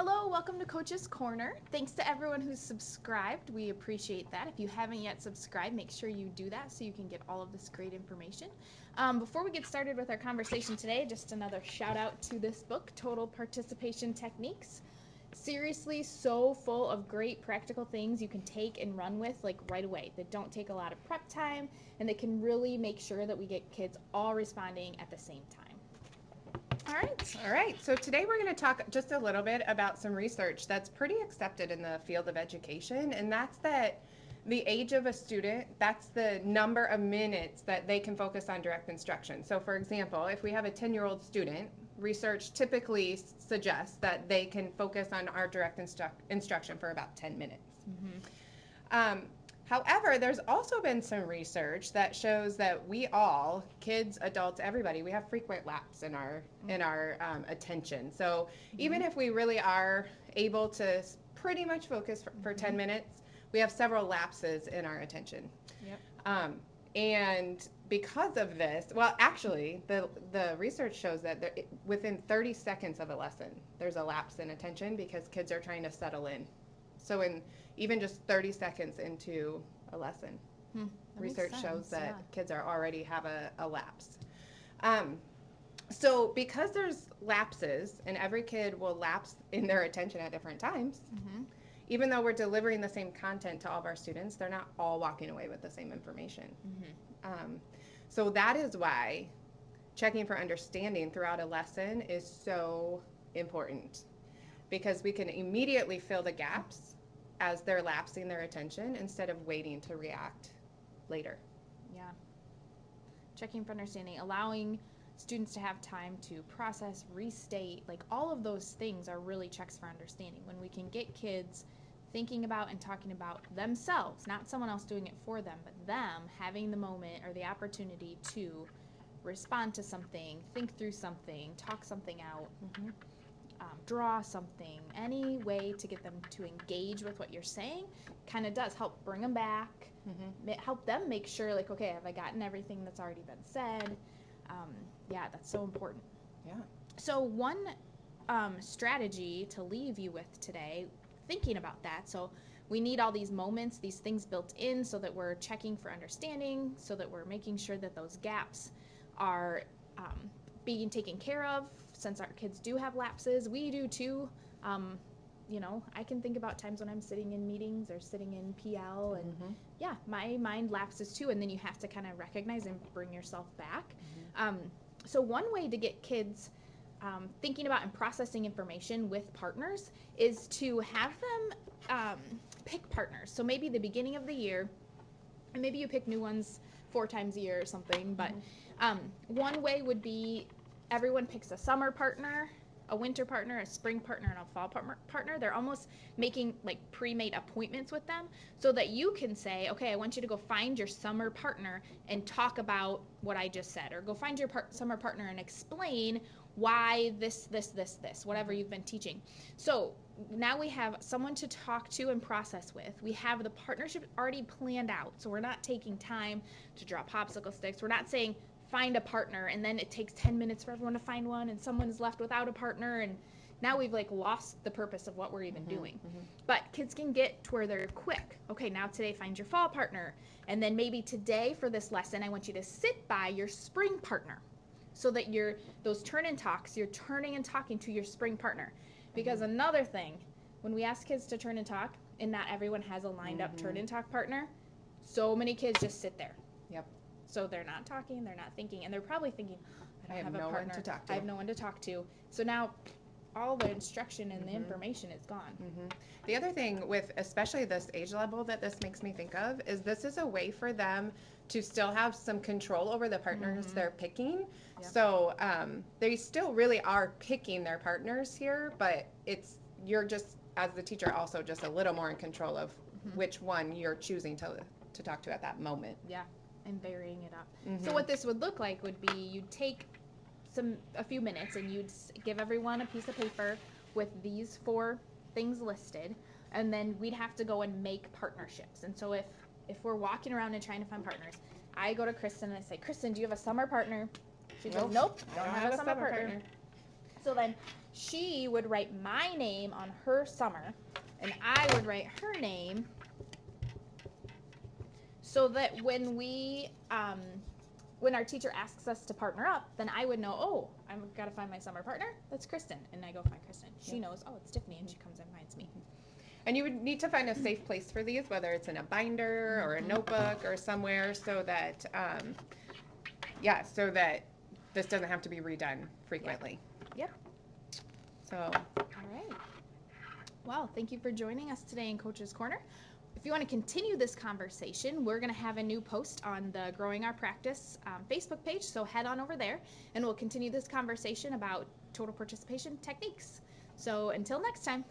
Hello, welcome to Coach's Corner. Thanks to everyone who's subscribed. We appreciate that. If you haven't yet subscribed, make sure you do that so you can get all of this great information. Before we get started with our conversation today, just another shout out to this book, Total Participation Techniques. Seriously, so full of great practical things you can take and run with like right away that don't take a lot of prep time and that can really make sure that we get kids all responding at the same time. All right. So today we're going to talk just a little bit about some research that's pretty accepted in the field of education, and that's that the age of a student, that's the number of minutes that they can focus on direct instruction. So for example, if we have a 10-year-old student, research typically suggests that they can focus on our direct instruction for about 10 minutes. However, there's also been some research that shows that we all, kids, adults, everybody, we have frequent lapse in our attention. So even if we really are able to pretty much focus for 10 minutes, we have several lapses in our attention. Yep. And because of this, well, actually, the research shows that within 30 seconds of a lesson, there's a lapse in attention because kids are trying to settle in. So even just 30 seconds into a lesson, research shows that kids already have a lapse. So because there's lapses, and every kid will lapse in their attention at different times, even though we're delivering the same content to all of our students, they're not all walking away with the same information. So that is why checking for understanding throughout a lesson is so important, because we can immediately fill the gaps as they're lapsing their attention instead of waiting to react later. Yeah. Checking for understanding, allowing students to have time to process, restate, like all of those things are really checks for understanding. When we can get kids thinking about and talking about themselves, not someone else doing it for them, but them having the moment or the opportunity to respond to something, think through something, talk something out, draw something, any way to get them to engage with what you're saying kind of does help bring them back, help them make sure, like, okay, have I gotten everything that's already been said? Yeah, that's so important. Yeah. So one strategy to leave you with today, thinking about that, so we need all these moments, these things built in so that we're checking for understanding, so that we're making sure that those gaps are being taken care of. Since our kids do have lapses, we do too. I can think about times when I'm sitting in meetings or sitting in PL and yeah, my mind lapses too, and then you have to kind of recognize and bring yourself back. So one way to get kids thinking about and processing information with partners is to have them pick partners. So maybe the beginning of the year, and maybe you pick new ones 4 times a year or something, but one way would be everyone picks a summer partner, a winter partner, a spring partner, and a fall partner. They're almost making like pre-made appointments with them so that you can say, okay, I want you to go find your summer partner and talk about what I just said, or go find your summer partner and explain why this, whatever you've been teaching. So now we have someone to talk to and process with. We have the partnership already planned out. So we're not taking time to draw popsicle sticks. We're not saying find a partner and then it takes 10 minutes for everyone to find one and someone's left without a partner, and now we've like lost the purpose of what we're even doing. But kids can get to where they're quick. Okay, now today find your fall partner, and then maybe today for this lesson I want you to sit by your spring partner, so that those turn and talks, you're turning and talking to your spring partner. Because another thing, when we ask kids to turn and talk and not everyone has a lined up turn and talk partner, so many kids just sit there. Yep. So they're not talking, they're not thinking, and they're probably thinking, I don't have a no partner. one to talk to. I have no one to talk to. So now all the instruction and the information is gone. The other thing with especially this age level that this makes me think of is this is a way for them to still have some control over the partners they're picking. Yep. So they still really are picking their partners here, but you're just, as the teacher, also just a little more in control of which one you're choosing to talk to at that moment. Yeah, and varying it up. So what this would look like would be you'd take a few minutes and you'd give everyone a piece of paper with these 4 things listed, and then we'd have to go and make partnerships. And so if we're walking around and trying to find partners, I go to Kristen and I say, Kristen, do you have a summer partner? She goes, nope, I don't have a summer partner. So then she would write my name on her summer, and I would write her name, so that when when our teacher asks us to partner up, then I would know, oh, I've got to find my summer partner. That's Kristen. And I go find Kristen. She knows, oh, it's Tiffany, and she comes and finds me. And you would need to find a safe place for these, whether it's in a binder or a notebook or somewhere, so that, so that this doesn't have to be redone frequently. Yep. So. All right. Well, thank you for joining us today in Coach's Corner. If you want to continue this conversation, we're going to have a new post on the Growing Our Practice Facebook page, so head on over there, and we'll continue this conversation about total participation techniques. So until next time.